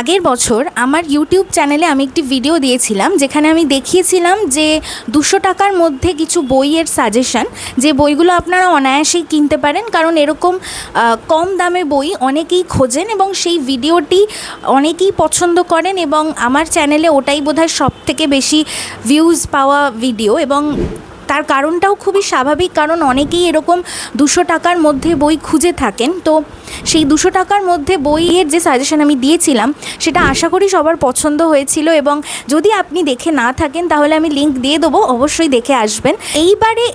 আগের বছর আমার ইউটিউব চ্যানেলে আমি একটি ভিডিও দিয়েছিলাম যেখানে আমি দেখিয়েছিলাম যে 200 টাকার মধ্যে কিছু বইয়ের সাজেশান, যে বইগুলো আপনারা অনায়াসেই কিনতে পারেন, কারণ এরকম কম দামে বই অনেকেই খোঁজেন এবং সেই ভিডিওটি অনেকেই পছন্দ করেন এবং আমার চ্যানেলে ওটাই বোধহয় সবথেকে বেশি ভিউজ পাওয়া ভিডিও। এবং তার কারণটাও খুবই স্বাভাবিক, কারণ অনেকেই এরকম 200 টাকার মধ্যে বই খুঁজে থাকেন। তো সেই 200 টাকার মধ্যে বইয়ের যে সাজেশন আমি দিয়েছিলাম সেটা আশা করি সবার পছন্দ হয়েছিল, এবং যদি আপনি দেখে না থাকেন তাহলে আমি লিঙ্ক দিয়ে দেবো, অবশ্যই দেখে আসবেন। এইবারে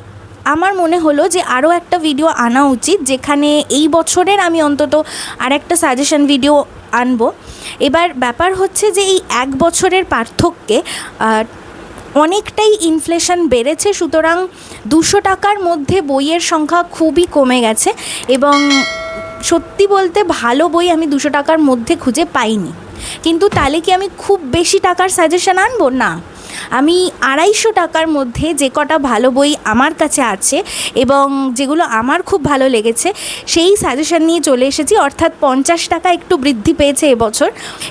আমার মনে হলো যে আরও একটা ভিডিও আনা উচিত, যেখানে এই বছরের আমি অন্তত আর একটা সাজেশন ভিডিও আনবো। এবার ব্যাপার হচ্ছে যে এই এক বছরের পার্থক্যে অনেকটাই ইনফ্লেশন বেড়েছে, সুতরাং 200 টাকার মধ্যে বইয়ের সংখ্যা খুবই কমে গেছে এবং সত্যি বলতে ভালো বই আমি 200 টাকার মধ্যে খুঁজে পাইনি। কিন্তু তাহলে কি আমি খুব বেশি টাকার সাজেশন আনবো? না, আমি 250 টাকার মধ্যে যে কটা ভালো বই আমার কাছে আছে এবং যেগুলো আমার খুব ভালো লেগেছে সেই সাজেশন নিয়ে চলে এসেছি, অর্থাৎ 50 টাকা একটু বৃদ্ধি পেয়েছে এবছর।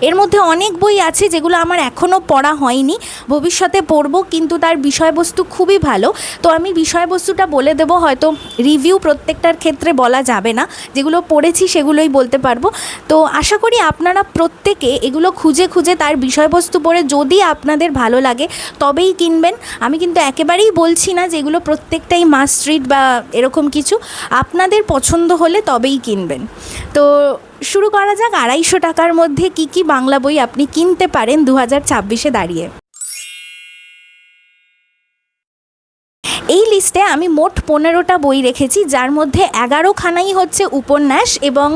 এর মধ্যে অনেক বই আছে যেগুলো আমার এখনও পড়া হয়নি, ভবিষ্যতে পড়ব, কিন্তু তার বিষয়বস্তু খুবই ভালো। তো আমি বিষয়বস্তুটা বলে দেবো, হয়তো রিভিউ প্রত্যেকটার ক্ষেত্রে বলা যাবে না, যেগুলো পড়েছি সেগুলোই বলতে পারবো। তো আশা করি আপনারা প্রত্যেকে এগুলো খুঁজে খুঁজে তার বিষয়বস্তু পড়ে যদি আপনাদের ভালো লাগে তবেই কিনবেন। আমি কিন্তু একেবারেই বলছি না যে এগুলো প্রত্যেকটাই মাস্ট রিড বা এরকম কিছু, আপনাদের পছন্দ হলে তবেই কিনবেন। তো শুরু করা যাক 250 টাকার মধ্যে কি কি বাংলা বই আপনি কিনতে পারেন 2026-এ দাঁড়িয়ে। এই লিস্টে আমি মোট 15টা বই রেখেছি, যার মধ্যে 11খানাই হচ্ছে উপন্যাস এবং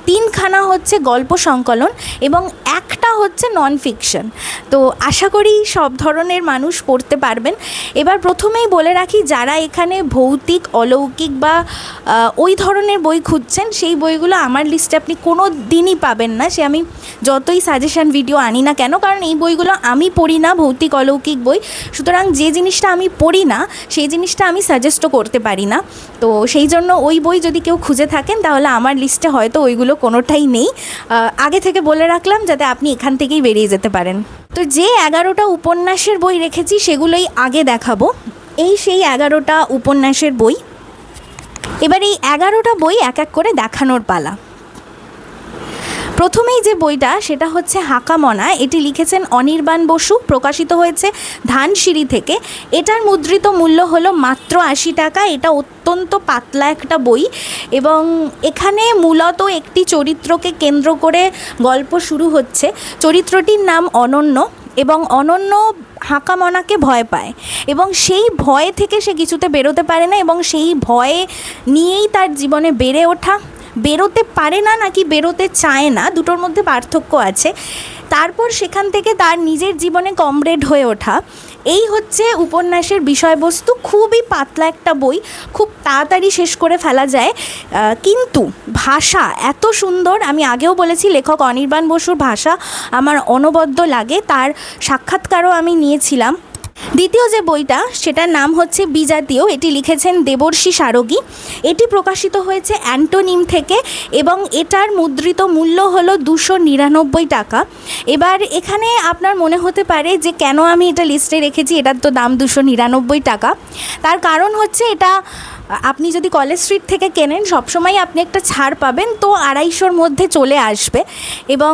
3খানা হচ্ছে গল্প সংকলন এবং একটা হচ্ছে নন ফিকশন। তো আশা করি সব ধরনের মানুষ পড়তে পারবেন। এবার প্রথমেই বলে রাখি, যারা এখানে ভৌতিক, অলৌকিক বা ওই ধরনের বই খুঁজছেন, সেই বইগুলো আমার লিস্টে আপনি কোনো দিনই পাবেন না, সে আমি যতই সাজেশান ভিডিও আনি না কেন, কারণ এই বইগুলো আমি পড়ি না, ভৌতিক অলৌকিক বই। সুতরাং যে জিনিসটা আমি পড়ি না সেই জিনিসটা আমি সাজেস্টও করতে পারি না। তো সেই জন্য ওই বই যদি কেউ খুঁজে থাকেন তাহলে আমার লিস্টে হয়তো ওইগুলো কোনোটাই নেই। আগে থেকে বলে রাখলাম যাতে আপনি এখান থেকেই বেরিয়ে যেতে পারেন। তো যে 11টা উপন্যাসের বই রেখেছি সেগুলোই আগে দেখাবো। এই সেই 11টা উপন্যাসের বই। এবার এই 11টা বই এক এক করে দেখানোর পালা। প্রথমেই যে বইটা সেটা হচ্ছে হাকামনা। এটি লিখেছেন অনির্বাণ বসু, প্রকাশিত হয়েছে ধানসিঁড়ি থেকে। এটার মুদ্রিত মূল্য হলো মাত্র 80 টাকা। এটা অত্যন্ত পাতলা একটা বই এবং এখানে মূলত একটি চরিত্রকে কেন্দ্র করে গল্প শুরু হচ্ছে। চরিত্রটির নাম অনন্য এবং অনন্য হাকামনাকে ভয় পায় এবং সেই ভয় থেকে সে কিছুতে বেরোতে পারে না এবং সেই ভয়ে নিয়েই তার জীবনে বেরোতে পারে না নাকি বেরোতে চায় না, দুটোর মধ্যে পার্থক্য আছে। তারপর সেখান থেকে তার নিজের জীবনে কমরেড হয়ে ওঠা, এই হচ্ছে উপন্যাসের বিষয়বস্তু। খুবই পাতলা একটা বই, খুব তাড়াতাড়ি শেষ করে ফেলা যায়, কিন্তু ভাষা এত সুন্দর। আমি আগেও বলেছি লেখক অনির্বাণ বসুর ভাষা আমার অনবদ্য লাগে, তার সাক্ষাৎকারও আমি নিয়েছিলাম। দ্বিতীয় যে বইটা সেটার নাম হচ্ছে বিজাতীয়। এটি লিখেছেন দেবর্ষী সারোগী। এটি প্রকাশিত হয়েছে অ্যান্টোনিম থেকে এবং এটার মুদ্রিত মূল্য হলো 299 টাকা। এবার এখানে আপনার মনে হতে পারে যে কেন আমি এটা লিস্টে রেখেছি, এটার তো দাম 299 টাকা। তার কারণ হচ্ছে এটা আপনি যদি কলেজ স্ট্রিট থেকে কেনেন সবসময় আপনি একটা ছাড় পাবেন, তো 250-র মধ্যে চলে আসবে এবং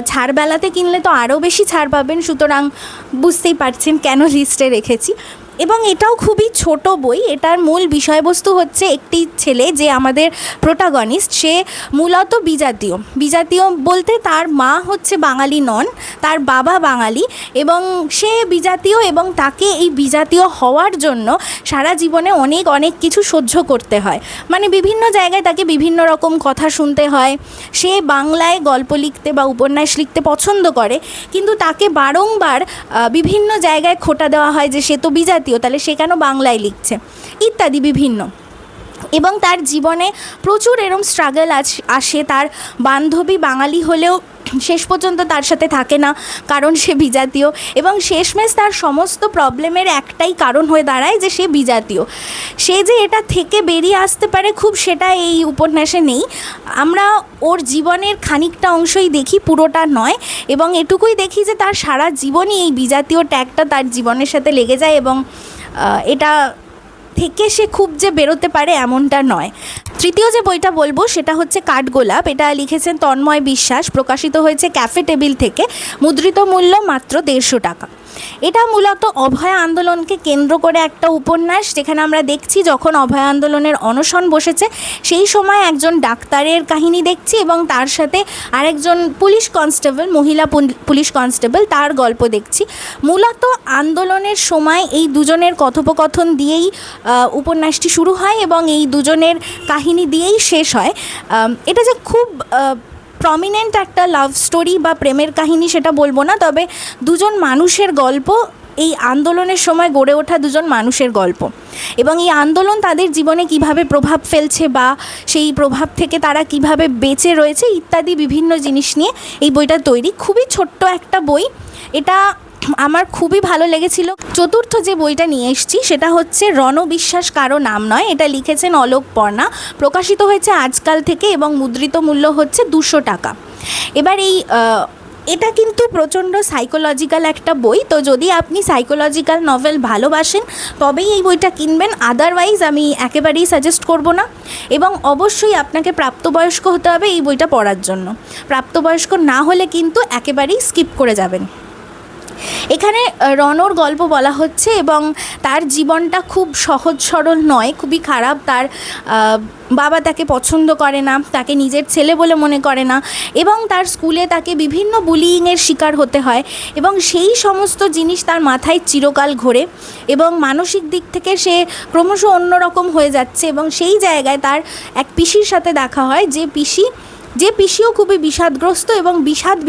ছাড়বেলাতে কিনলে তো আরও বেশি ছাড় পাবেন। সুতরাং বুঝতেই পারছেন কেন লিস্টে রেখেছি। এবং এটাও খুবই ছোট বই। এটার মূল বিষয়বস্তু হচ্ছে একটি ছেলে, যে আমাদের প্রোটাগনিস্ট, সে মূলত বিজাতীয় বলতে তার মা হচ্ছে বাঙালি নন, তার বাবা বাঙালি এবং সে বিজাতীয় এবং তাকে এই বিজাতীয় হওয়ার জন্য সারা জীবনে অনেক কিছু সহ্য করতে হয়। মানে বিভিন্ন জায়গায় তাকে বিভিন্ন রকম কথা শুনতে হয়। সে বাংলায় গল্প লিখতে বা উপন্যাস লিখতে পছন্দ করে, কিন্তু তাকে বারংবার বিভিন্ন জায়গায় খোঁটা দেওয়া হয় যে সে তো বিজাতীয়, তাহলে সে কেন বাংলায় লিখছে ইত্যাদি বিভিন্ন। এবং তার জীবনে প্রচুর এরম স্ট্রাগল আসে। তার বান্ধবী বাঙালি হলেও শেষ পর্যন্ত তার সাথে থাকে না, কারণ সে বিজাতীয়, এবং শেষমেশ তার সমস্ত প্রবলেমের একটাই কারণ হয়ে দাঁড়ায় যে সে বিজাতীয়। সে যে এটা থেকে বেরিয়ে আসতে পারে খুব, সেটা এই উপন্যাসে নেই। আমরা ওর জীবনের খানিকটা অংশই দেখি, পুরোটা নয়, এবং এটুকুই দেখি যে তার সারা জীবনই এই বিজাতীয় ট্যাগটা তার জীবনের সাথে লেগে যায়, এবং এটা থেকে সে খুব যে বেরোতে পারে এমনটা নয়। তৃতীয় যে বইটা বলবো সেটা হচ্ছে কাঠগোলাপ। এটা লিখেছেন তন্ময় বিশ্বাস, প্রকাশিত হয়েছে ক্যাফে টেবিল থেকে, মুদ্রিত মূল্য মাত্র 150 টাকা। এটা মূলত অভয় আন্দোলনকে কেন্দ্র করে একটা উপন্যাস, যেখানে আমরা দেখছি যখন অভয় আন্দোলনের অনশন বসেছে সেই সময় একজন ডাক্তারের কাহিনী দেখছি, এবং তার সাথে আরেকজন পুলিশ কনস্টেবল, মহিলা পুলিশ কনস্টেবল, তার গল্প দেখছি। মূলত আন্দোলনের সময় এই দুজনের কথোপকথন দিয়েই উপন্যাসটি শুরু হয় এবং এই দুজনের কাহিনী দিয়েই শেষ হয়। এটা যে খুব প্রমিনেন্ট একটা লাভ স্টোরি বা প্রেমের কাহিনী সেটা বলবো না, তবে দুজন মানুষের গল্প, এই আন্দোলনের সময় গড়ে ওঠা দুজন মানুষের গল্প, এবং এই আন্দোলন তাদের জীবনে কিভাবে প্রভাব ফেলছে বা সেই প্রভাব থেকে তারা কিভাবে বেঁচে রয়েছে ইত্যাদি বিভিন্ন জিনিস নিয়ে এই বইটা তৈরি। খুবই ছোট্ট একটা বই, এটা আমার খুবই ভালো লেগেছিল। চতুর্থ যে বইটা নিয়ে এসেছি সেটা হচ্ছে রণবিশ্বাস কারো নাম নয়। এটা লিখেছেন অলোক পর্ণা, প্রকাশিত হয়েছে আজকাল থেকে, এবং মুদ্রিত মূল্য হচ্ছে 200 টাকা। এবার এটা কিন্তু প্রচণ্ড সাইকোলজিক্যাল একটা বই, তো যদি আপনি সাইকোলজিক্যাল নভেল ভালোবাসেন তবেই এই বইটা কিনবেন, আদারওয়াইজ আমি একেবারেই সাজেস্ট করব না। এবং অবশ্যই আপনাকে প্রাপ্তবয়স্ক হতে হবে এই বইটা পড়ার জন্য, প্রাপ্তবয়স্ক না হলে কিন্তু একেবারেই স্কিপ করে যাবেন। এখানে রণর গল্প বলা হচ্ছে, এবং তার জীবনটা খুব সহজ সরল নয়, খুবই খারাপ। তার বাবা তাকে পছন্দ করে না, তাকে নিজের ছেলে বলে মনে করে না, এবং তার স্কুলে তাকে বিভিন্ন বুলিংয়ের শিকার হতে হয়, এবং সেই সমস্ত জিনিস তার মাথায় চিরকাল ঘোরে, এবং মানসিক দিক থেকে সে ক্রমশ অন্যরকম হয়ে যাচ্ছে। এবং সেই জায়গায় তার এক পিসির সাথে দেখা হয়, যে পিসিও খুবই বিষাদগ্রস্ত, এবং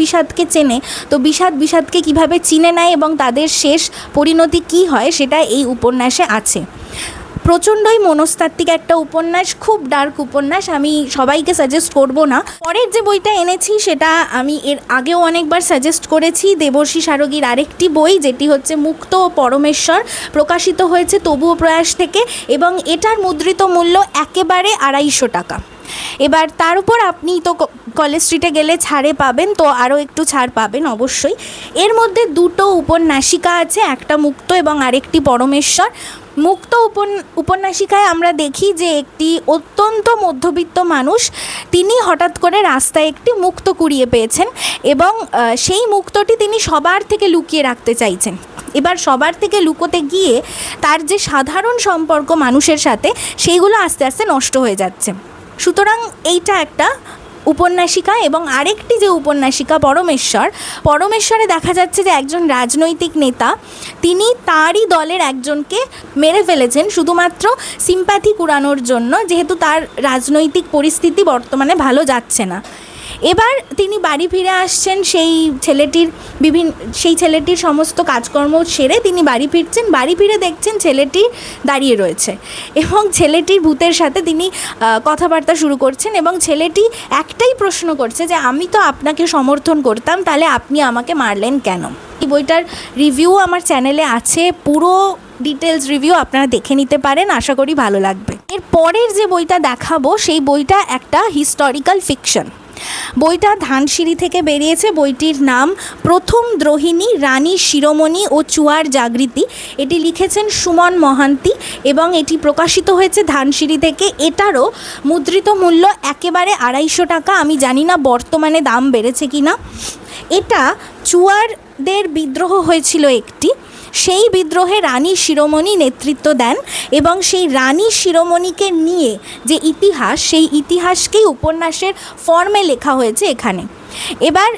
বিষাদকে চেনে, তো বিষাদকে কিভাবে চিনে নেয় এবং তাদের শেষ পরিণতি কী হয় সেটা এই উপন্যাসে আছে। প্রচণ্ডই মনস্তাত্ত্বিক একটা উপন্যাস, খুব ডার্ক উপন্যাস, আমি সবাইকে সাজেস্ট করব না। পরের যে বইটা এনেছি সেটা আমি এর আগেও অনেকবার সাজেস্ট করেছি, দেবর্ষী সারোগীর আরেকটি বই, যেটি হচ্ছে মুক্ত ও পরমেশ্বর, প্রকাশিত হয়েছে তবুও প্রয়াস থেকে, এবং এটার মুদ্রিত মূল্য একেবারে 250 টাকা। এবার তার উপর আপনি তো কলেজ স্ট্রিটে গেলে ছাড়ে পাবেন, তো আরও একটু ছাড় পাবেন অবশ্যই। এর মধ্যে দুটো উপন্যাসিকা আছে, একটা মুক্ত এবং আরেকটি পরমেশ্বর। মুক্ত উপন্যাসিকায় আমরা দেখি যে একটি অত্যন্ত মধ্যবিত্ত মানুষ, তিনি হঠাৎ করে রাস্তায় একটি মুক্ত কুড়িয়ে পেয়েছেন, এবং সেই মুক্তটি তিনি সবার থেকে লুকিয়ে রাখতে চাইছেন। এবার সবার থেকে লুকোতে গিয়ে তার যে সাধারণ সম্পর্ক মানুষের সাথে, সেইগুলো আস্তে আস্তে নষ্ট হয়ে যাচ্ছে। সুতরাং এইটা একটা উপন্যাসিকা। এবং আরেকটি যে উপন্যাসিকা পরমেশ্বরে দেখা যাচ্ছে যে একজন রাজনৈতিক নেতা, তিনি তারই দলের একজনকে মেরে ফেলেছেন শুধুমাত্র সিম্প্যাথি কুড়ানোর জন্য, যেহেতু তার রাজনৈতিক পরিস্থিতি বর্তমানে ভালো যাচ্ছে না। এবার তিনি বাড়ি ফিরে আসছেন, সেই ছেলেটির সমস্ত কাজকর্ম সেরে তিনি বাড়ি ফিরছেন, বাড়ি ফিরে দেখছেন ছেলেটি দাঁড়িয়ে রয়েছে, এবং ছেলেটির ভূতের সাথে তিনি কথাবার্তা শুরু করছেন, এবং ছেলেটি একটাই প্রশ্ন করছে যে আমি তো আপনাকে সমর্থন করতাম, তাহলে আপনি আমাকে মারলেন কেন। এই বইটার রিভিউ আমার চ্যানেলে আছে, পুরো ডিটেলস রিভিউ আপনারা দেখে নিতে পারেন, আশা করি ভালো লাগবে। এর পরের যে বইটা দেখাবো সেই বইটা একটা হিস্টোরিক্যাল ফিকশন। বইটা ধানসিঁড়ি থেকে বেরিয়েছে, বইটির নাম প্রথম দ্রোহিণী, রানী শিরোমণি ও চুয়ার জাগৃতি। এটি লিখেছেন সুমন মহান্তি, এবং এটি প্রকাশিত হয়েছে ধানসিঁড়ি থেকে। এটারও মুদ্রিত মূল্য একেবারে 250 টাকা। আমি জানি না বর্তমানে দাম বেড়েছে কি না। এটা চুয়ারদের বিদ্রোহ হয়েছিল একটি, সেই বিদ্রোহে রানী শিরোমণি নেতৃত্ব দেন, এবং সেই রানী শিরোমণিকে নিয়ে যে ইতিহাস, সেই ইতিহাসকেই উপন্যাসের ফর্মে লেখা হয়েছে এখানে। এবার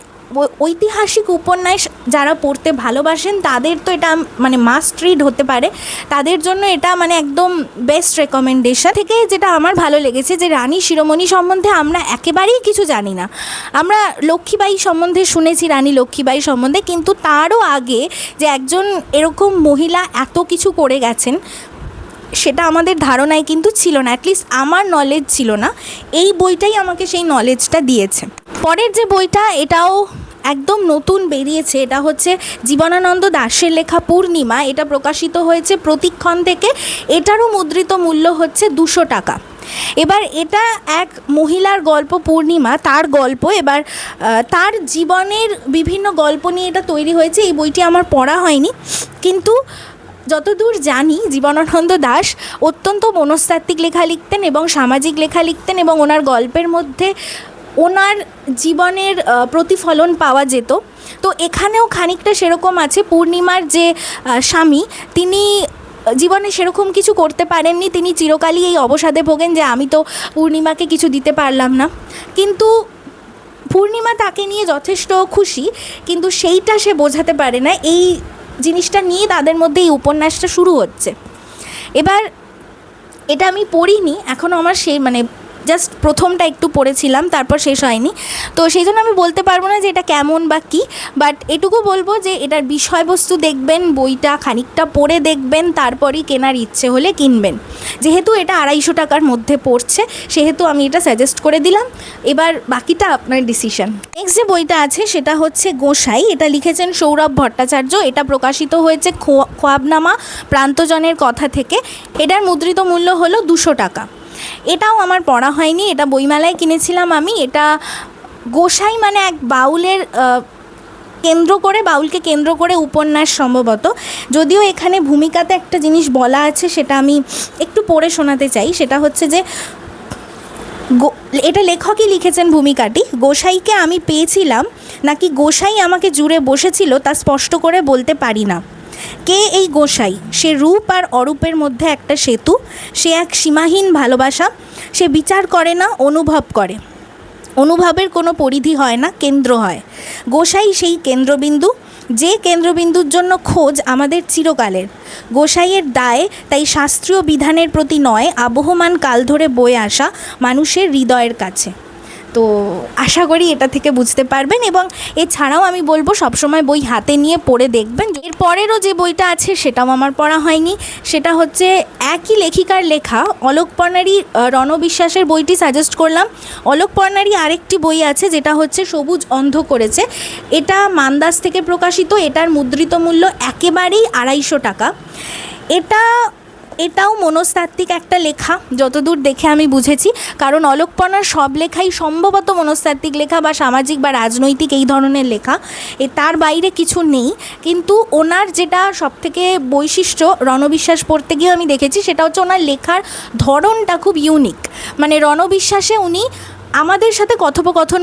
ঐতিহাসিক উপন্যাস যারা পড়তে ভালোবাসেন তাদের তো এটা মানে মাস্ট রিড হতে পারে, তাদের জন্য এটা মানে একদম বেস্ট রেকমেন্ডেশন। থেকে যেটা আমার ভালো লেগেছে যে রানী শিরোমণি সম্বন্ধে আমরা একেবারেই কিছু জানি না। আমরা লক্ষ্মীবাঈ সম্বন্ধে শুনেছি, রানী লক্ষ্মীবাঈ সম্বন্ধে, কিন্তু তারও আগে যে একজন এরকম মহিলা এত কিছু করে গেছেন সেটা আমাদের ধারণায় কিন্তু ছিল না, অ্যাটলিস্ট আমার নলেজ ছিল না। এই বইটাই আমাকে সেই নলেজটা দিয়েছে। পরের যে বইটা, এটাও একদম নতুন বেরিয়েছে, এটা হচ্ছে জীবনানন্দ দাশের লেখা পূর্ণিমা। এটা প্রকাশিত হয়েছে প্রতীক্ষণ থেকে। এটারও মুদ্রিত মূল্য হচ্ছে 200 টাকা। এবার এটা এক মহিলার গল্প, পূর্ণিমা, তার গল্প। এবার তার জীবনের বিভিন্ন গল্প নিয়ে এটা তৈরি হয়েছে। এই বইটি আমার পড়া হয়নি, কিন্তু যতদূর জানি জীবনানন্দ দাশ অত্যন্ত মনস্তাত্ত্বিক লেখা লিখতেন এবং সামাজিক লেখা লিখতেন, এবং ওনার গল্পের মধ্যে ওনার জীবনের প্রতিফলন পাওয়া যেত। তো এখানেও খানিকটা সেরকম আছে। পূর্ণিমার যে স্বামী, তিনি জীবনে সেরকম কিছু করতে পারেননি, তিনি চিরকালই এই অবসাদে ভোগেন যে আমি তো পূর্ণিমাকে কিছু দিতে পারলাম না। কিন্তু পূর্ণিমা তাকে নিয়ে যথেষ্ট খুশি, কিন্তু সেইটা সে বোঝাতে পারে না। এই জিনিসটা নিয়ে তাদের মধ্যে এই উপন্যাসটা শুরু হচ্ছে। এবার এটা আমি পড়িনি এখনও, আমার জাস্ট প্রথমটা একটু পড়েছিলাম, তারপর শেষ হয়নি। তো সেই জন্য আমি বলতে পারবো না যে এটা কেমন বা কী, বাট এটুকু বলবো যে এটার বিষয়বস্তু দেখবেন, বইটা খানিকটা পড়ে দেখবেন, তারপরই কেনার ইচ্ছে হলে কিনবেন। যেহেতু এটা 250 টাকার মধ্যে পড়ছে, সেহেতু আমি এটা সাজেস্ট করে দিলাম। এবার বাকিটা আপনার ডিসিশন। নেক্সট যে বইটা আছে সেটা হচ্ছে গোসাই। এটা লিখেছেন সৌরভ ভট্টাচার্য। এটা প্রকাশিত হয়েছে খোয়াবনামা প্রান্তজনের কথা থেকে। এটার মুদ্রিত মূল্য হলো 200 টাকা। এটাও আমার পড়া হয়নি, এটা বইমেলায় কিনেছিলাম আমি। এটা গোসাই মানে এক বাউলের বাউলকে কেন্দ্র করে উপন্যাস সম্ভবত। যদিও এখানে ভূমিকাতে একটা জিনিস বলা আছে, সেটা আমি একটু পড়ে শোনাতে চাই। সেটা হচ্ছে যে এটা লেখকই লিখেছেন ভূমিকাটি। গোসাইকে আমি পেয়েছিলাম নাকি গোসাই আমাকে জুড়ে বসেছিল তা স্পষ্ট করে বলতে পারি না। কে এই গোসাই? সে রূপ আর অরূপের মধ্যে একটা সেতু, সে এক সীমাহীন ভালোবাসা। সে বিচার করে না, অনুভব করে। অনুভবের কোনো পরিধি হয় না, কেন্দ্র হয়। গোসাই সেই কেন্দ্রবিন্দু, যে কেন্দ্রবিন্দুর জন্য খোঁজ আমাদের চিরকালের। গোসাইয়ের দায় তাই শাস্ত্রীয় বিধানের প্রতি নয়, আবহমান কাল ধরে বয়ে আসা মানুষের হৃদয়ের কাছে। তো আশা করি এটা থেকে বুঝতে পারবেন। এবং এছাড়াও আমি বলবো সবসময় বই হাতে নিয়ে পড়ে দেখবেন। এর পরেরও যে বইটা আছে সেটাও আমার পড়া হয়নি। সেটা হচ্ছে একই লেখিকার লেখা অলোক পর্ণারী রণবিশ্বাসের বইটি সাজেস্ট করলাম। অলোক পর্ণারী আরেকটি বই আছে যেটা হচ্ছে সবুজ অন্ধ করেছে। এটা মান্দাস থেকে প্রকাশিত। এটার মুদ্রিত মূল্য একেবারেই 250 টাকা। এটাও মনস্তাত্ত্বিক একটা লেখা, যতদূর দেখে আমি বুঝেছি। কারণ অলোক পর্ণার সব লেখাই সম্ভবত মনস্তাত্ত্বিক লেখা বা সামাজিক বা রাজনৈতিক এই ধরনের লেখা, তার বাইরে কিছু নেই। কিন্তু ওনার যেটা সবথেকে বৈশিষ্ট্য রণবিশ্বাস পড়তে গিয়ে আমি দেখেছি, সেটা হচ্ছে ওনার লেখার ধরনটা খুব ইউনিক। মানে রণবিশ্বাসে উনি আমাদের সাথে কথোপকথন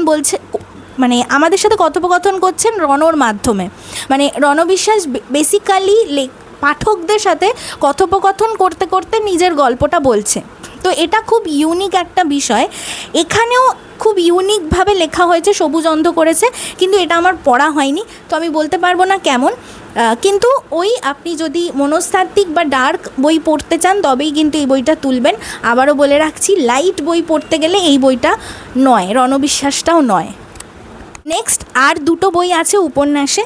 করছেন রণর মাধ্যমে। মানে রণবিশ্বাস বেসিক্যালি পাঠকদের সাথে কথোপকথন করতে করতে নিজের গল্পটা বলছে। তো এটা খুব ইউনিক একটা বিষয়। এখানেও খুব ইউনিকভাবে লেখা হয়েছে, সবুজ অন্ধ করেছে, কিন্তু এটা আমার পড়া হয়নি, তো আমি বলতে পারবো না কেমন। কিন্তু আপনি যদি মনস্তাত্ত্বিক বা ডার্ক বই পড়তে চান তবেই কিন্তু এই বইটা তুলবেন। আবারও বলে রাখছি, লাইট বই পড়তে গেলে এই বইটা নয়, রণবিশ্বাসটাও নয়। নেক্সট আর দুটো বই আছে উপন্যাসে।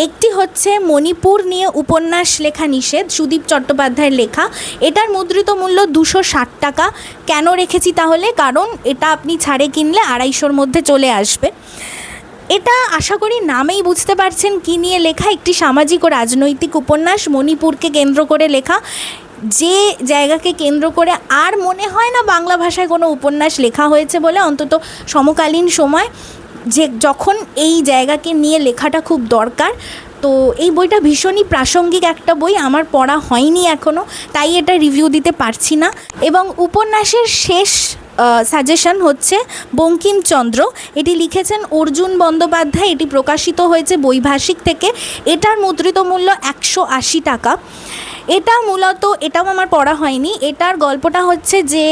একটি হচ্ছে মণিপুর নিয়ে উপন্যাস লেখা নিষেধ, সুদীপ চট্টোপাধ্যায়ের লেখা। এটার মুদ্রিত মূল্য 260 টাকা। কেন রেখেছি তাহলে? কারণ এটা আপনি ছাড়ে কিনলে 250-র মধ্যে চলে আসবে। এটা আশা করি নামেই বুঝতে পারছেন কী নিয়ে লেখা। একটি সামাজিক ও রাজনৈতিক উপন্যাস, মণিপুরকে কেন্দ্র করে লেখা। যে জায়গাকে কেন্দ্র করে আর মনে হয় না বাংলা ভাষায় কোনো উপন্যাস লেখা হয়েছে বলে, অন্তত সমকালীন সময় যখন এই জায়গাকে নিয়ে লেখাটা খুব দরকার। তো এই বইটা ভীষণই প্রাসঙ্গিক একটা বই, আমার পড়া হয়নি এখনও, তাই এটা রিভিউ দিতে পারছি না। এবং উপন্যাসের শেষ সাজেশন হচ্ছে বঙ্কিমচন্দ্র। এটি লিখেছেন অর্জুন বন্দ্যোপাধ্যায়। এটি প্রকাশিত হয়েছে বৈভাষিক থেকে। এটার মুদ্রিত মূল্য 180 টাকা। এটাও আমার পড়া হয়নি। এটার গল্পটা হচ্ছে যে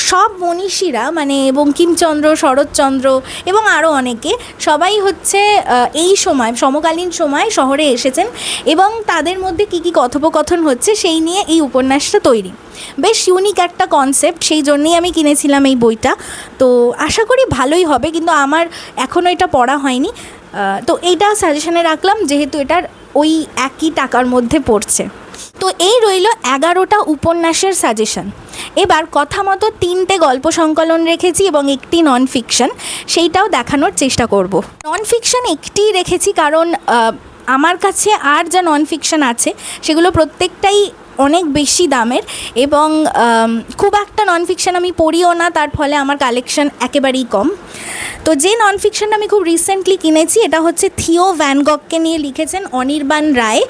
সব মনীষীরা, মানে বঙ্কিমচন্দ্র, শরৎচন্দ্র এবং আরও অনেকে, সবাই হচ্ছে এই সময় সমকালীন সময় শহরে এসেছেন এবং তাদের মধ্যে কী কী কথোপকথন হচ্ছে সেই নিয়ে এই উপন্যাসটা তৈরি। বেশ ইউনিক একটা কনসেপ্ট, সেই জন্যেই আমি কিনেছিলাম এই বইটা। তো আশা করি ভালোই হবে, কিন্তু আমার এখনও এটা পড়া হয়নি। তো এইটা সাজেশনে রাখলাম, যেহেতু এটার ওই একই টাকার মধ্যে পড়ছে। তো এই রইল 11টা উপন্যাসের সাজেশন। এবার কথা মতো 3টে গল্প সংকলন রেখেছি এবং একটি নন ফিকশন, সেইটাও দেখানোর চেষ্টা করব। নন ফিকশন একটিই রেখেছি কারণ আমার কাছে আর যা নন ফিকশন আছে সেগুলো প্রত্যেকটাই অনেক বেশি দামের এবং খুব একটা নন ফিকশন আমি পড়িও না, তার ফলে আমার কালেকশন একেবারেই কম। তো যে নন ফিকশনটা আমি খুব রিসেন্টলি কিনেছি এটা হচ্ছে থিও ভ্যান গগকে নিয়ে লিখেছেন অনির্বাণ রায়।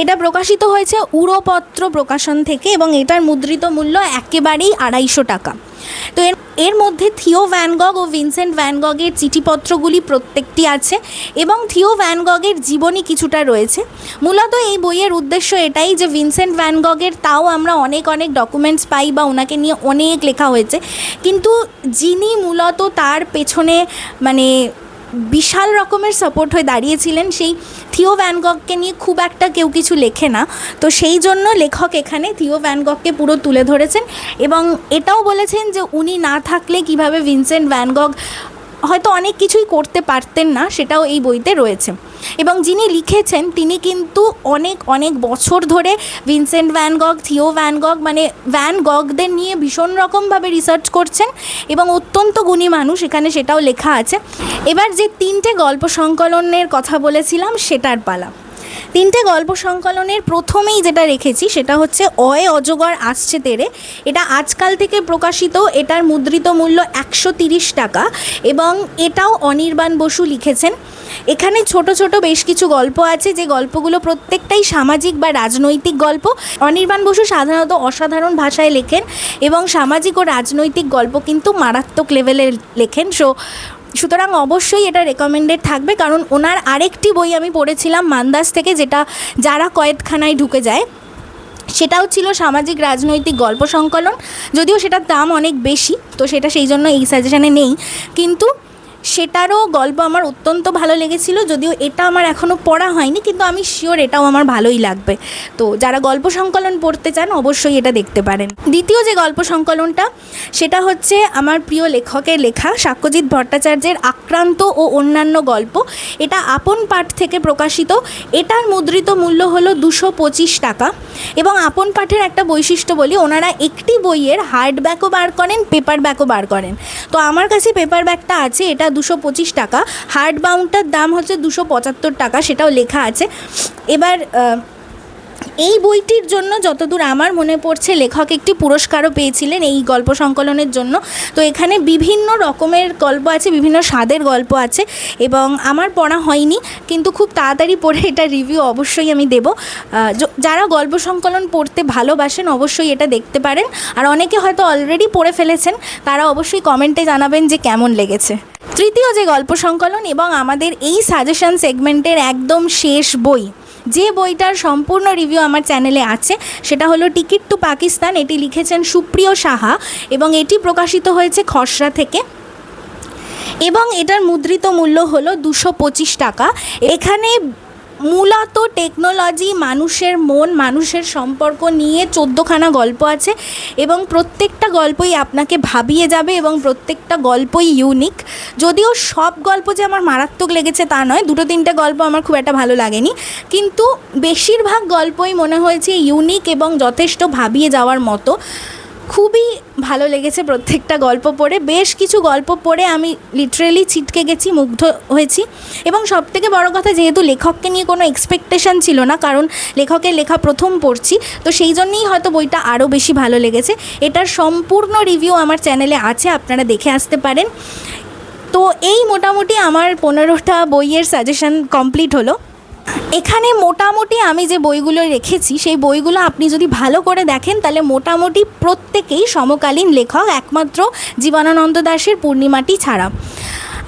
এটা প্রকাশিত হয়েছে উড়োপত্র প্রকাশন থেকে এবং এটার মুদ্রিত মূল্য একেবারেই 250 টাকা। তো এর মধ্যে থিও ভ্যান গগ ও ভিনসেন্ট ভ্যান গগের চিঠিপত্রগুলি প্রত্যেকটি আছে এবং থিও ভ্যান গগের জীবনী কিছুটা রয়েছে। মূলত এই বইয়ের উদ্দেশ্য এটাই যে ভিনসেন্ট ভ্যান গগের তাও আমরা অনেক ডকুমেন্টস পাই বা ওনাকে নিয়ে অনেক লেখা হয়েছে, কিন্তু যিনি মূলত তার পেছনে মানে বিশাল রকমের সাপোর্ট হয়ে দাঁড়িয়েছিলেন সেই থিও ভ্যান গগকে নিয়ে খুব একটা কেউ কিছু লেখে না। তো সেই জন্য লেখক এখানে থিও ভ্যান গগকে পুরো তুলে ধরেছেন এবং এটাও বলেছেন যে উনি না থাকলে কিভাবে ভিনসেন্ট ভ্যান গগ হয়তো অনেক কিছুই করতে পারতেন না, সেটাও এই বইতে রয়েছে। এবং যিনি লিখেছেন তিনি কিন্তু অনেক বছর ধরে ভিনসেন্ট ভ্যান গগ, থিও ভ্যান গগ মানে ভ্যান গগদের নিয়ে ভীষণ রকমভাবে রিসার্চ করছেন এবং অত্যন্ত গুণী মানুষ, এখানে সেটাও লেখা আছে। এবার যে 3টে গল্প সংকলনের কথা বলেছিলাম সেটার পালা। 3টে গল্প সংকলনের প্রথমেই যেটা রেখেছি সেটা হচ্ছে অয়ে অজগর আসছে তেরে। এটা আজকাল থেকে প্রকাশিত, এটার মুদ্রিত মূল্য 130 টাকা এবং এটাও অনির্বাণ বসু লিখেছেন। এখানে ছোট বেশ কিছু গল্প আছে যে গল্পগুলো প্রত্যেকটাই সামাজিক বা রাজনৈতিক গল্প। অনির্বাণ বসু সাধারণত অসাধারণ ভাষায় লেখেন এবং সামাজিক ও রাজনৈতিক গল্প কিন্তু মারাত্মক লেভেলে লেখেন। সুতরাং অবশ্যই এটা রেকমেন্ডেড থাকবে, কারণ ওনার আরেকটি বই আমি পড়েছিলাম মান্দাস থেকে, যেটা যারা কয়েদখানায় ঢুকে যায়, সেটাও ছিল সামাজিক রাজনৈতিক গল্প সংকলন, যদিও সেটার দাম অনেক বেশি, তো সেটা সেই জন্য এই সাজেশনে নেই, কিন্তু সেটারও গল্প আমার অত্যন্ত ভালো লেগেছিল। যদিও এটা আমার এখনও পড়া হয়নি, কিন্তু আমি শিওর এটাও আমার ভালোই লাগবে। তো যারা গল্প সংকলন পড়তে চান অবশ্যই এটা দেখতে পারেন। দ্বিতীয় যে গল্প সংকলনটা সেটা হচ্ছে আমার প্রিয় লেখকের লেখা সাক্ষ্যজিৎ ভট্টাচার্যের আক্রান্ত ও অন্যান্য গল্প। এটা আপন পাঠ থেকে প্রকাশিত। এটার মুদ্রিত মূল্য হলো 225 টাকা এবং আপন পাঠের একটা বৈশিষ্ট্য বলি, ওনারা একটি বইয়ের হার্ড ব্যাকও বার করেন, পেপার ব্যাকও বার করেন। তো আমার কাছে পেপার ব্যাকটা আছে, এটা 225 টাকা। হার্ড বাউন্ডটার দাম হচ্ছে 275 টাকা, সেটাও লেখা আছে। এবার এই বইটির জন্য যতদূর আমার মনে পড়ছে লেখক একটি পুরস্কারও পেয়েছিলেন এই গল্প সংকলনের জন্য। তো এখানে বিভিন্ন রকমের গল্প আছে, বিভিন্ন স্বাদের গল্প আছে এবং আমার পড়া হয়নি, কিন্তু খুব তাড়াতাড়ি পড়ে এটা রিভিউ অবশ্যই আমি দেব। যারা গল্প সংকলন পড়তে ভালোবাসেন অবশ্যই এটা দেখতে পারেন, আর অনেকে হয়তো অলরেডি পড়ে ফেলেছেন, তারা অবশ্যই কমেন্টে জানাবেন যে কেমন লেগেছে। তৃতীয় যে গল্প সংকলন এবং আমাদের এই সাজেশন সেগমেন্টের একদম শেষ বই, যে বইটার সম্পূর্ণ রিভিউ আমার চ্যানেলে আছে, সেটা হলো টিকিট টু পাকিস্তান। এটি লিখেছেন সুপ্রিয় সাহা এবং এটি প্রকাশিত হয়েছে খসড়া থেকে এবং এটার মুদ্রিত মূল্য হলো 225 টাকা। এখানে মূলত টেকনোলজি, মানুষের মন, মানুষের সম্পর্ক নিয়ে 14খানা গল্প আছে এবং প্রত্যেকটা গল্পই আপনাকে ভাবিয়ে যাবে এবং প্রত্যেকটা গল্পই ইউনিক। যদিও সব গল্প যে আমার মারাত্মক লেগেছে তা নয়, 2-3টে গল্প আমার খুব একটা ভালো লাগেনি, কিন্তু বেশিরভাগ গল্পই মনে হয়েছে ইউনিক এবং যথেষ্ট ভাবিয়ে যাওয়ার মতো। খুবই ভালো লেগেছে প্রত্যেকটা গল্প পড়ে। বেশ কিছু গল্প পড়ে আমি লিটারেলি ছিটকে গেছি, মুগ্ধ হয়েছি এবং সবথেকে বড় কথা, যেহেতু লেখককে নিয়ে কোনো এক্সপেকটেশন ছিল না, কারণ লেখকের লেখা প্রথম পড়ছি, তো সেই জন্যই হয়তো বইটা আরও বেশি ভালো লেগেছে। এটার সম্পূর্ণ রিভিউ আমার চ্যানেলে আছে, আপনারা দেখে আসতে পারেন। তো এই মোটামুটি আমার 15টা বইয়ের সাজেশন কমপ্লিট হলো। এখানে মোটামুটি আমি যে বইগুলো রেখেছি সেই বইগুলো আপনি যদি ভালো করে দেখেন তাহলে মোটামুটি প্রত্যেকেই সমকালীন লেখক, একমাত্র জীবনানন্দ দাশের পূর্ণিমাটি ছাড়া।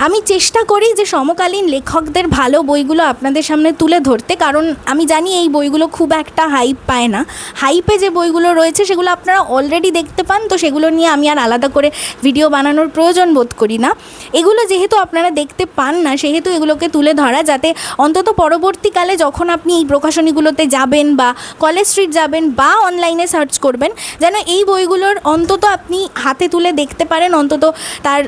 আমি চেষ্টা করি যে সমকালীন লেখকদের ভালো বইগুলো আপনাদের সামনে তুলে ধরতে, কারণ আমি জানি এই বইগুলো খুব একটা হাইপ পায় না। হাইপে যে বইগুলো রয়েছে সেগুলো আপনারা অলরেডি দেখতে পান, তো সেগুলো নিয়ে আমি আর আলাদা করে ভিডিও বানানোর প্রয়োজন বোধ করি না। এগুলো যেহেতু আপনারা দেখতে পান না, সেহেতু এগুলোকে তুলে ধরা, যাতে অন্তত পরবর্তীকালে যখন আপনি এই প্রকাশনীগুলোতে যাবেন বা কলেজ স্ট্রিট যাবেন বা অনলাইনে সার্চ করবেন, যেন এই বইগুলোর অন্তত আপনি হাতে তুলে দেখতে পারেন, অন্তত তার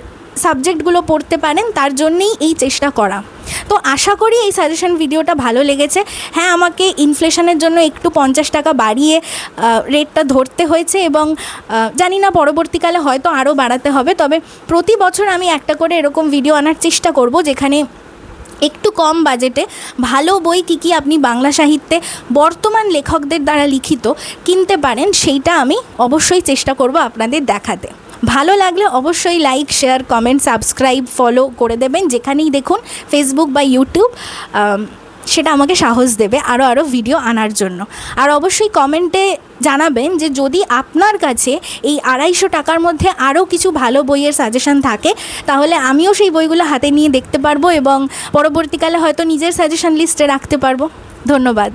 সাবজেক্টগুলো পড়তে পারেন, তার জন্যেই এই চেষ্টা করা। তো আশা করি এই সাজেশন ভিডিওটা ভালো লেগেছে। হ্যাঁ, আমাকে ইনফ্লেশনের জন্য একটু 50 টাকা বাড়িয়ে রেটটা ধরতে হয়েছে এবং জানি না পরবর্তীকালে হয়তো আরও বাড়াতে হবে, তবে প্রতি বছর আমি একটা করে এরকম ভিডিও আনার চেষ্টা করব যেখানে একটু কম বাজেটে ভালো বই কী কী আপনি বাংলা সাহিত্যে বর্তমান লেখকদের দ্বারা লিখিত কিনতে পারেন, সেইটা আমি অবশ্যই চেষ্টা করব আপনাদের দেখাতে। ভালো লাগলে অবশ্যই like, share, comment, subscribe, follow করে দেবেন যেখানেই দেখুন, ফেসবুক বা ইউটিউব। সেটা আমাকে সাহস দেবে আরও ভিডিও আনার জন্য। আর অবশ্যই কমেন্টে জানাবেন যে যদি আপনার কাছে এই 250 টাকার মধ্যে আরও কিছু ভালো বইয়ের সাজেশন থাকে, তাহলে আমিও সেই বইগুলো হাতে নিয়ে দেখতে পারবো এবং পরবর্তীকালে হয়তো নিজের সাজেশন লিস্টে রাখতে পারবো। ধন্যবাদ।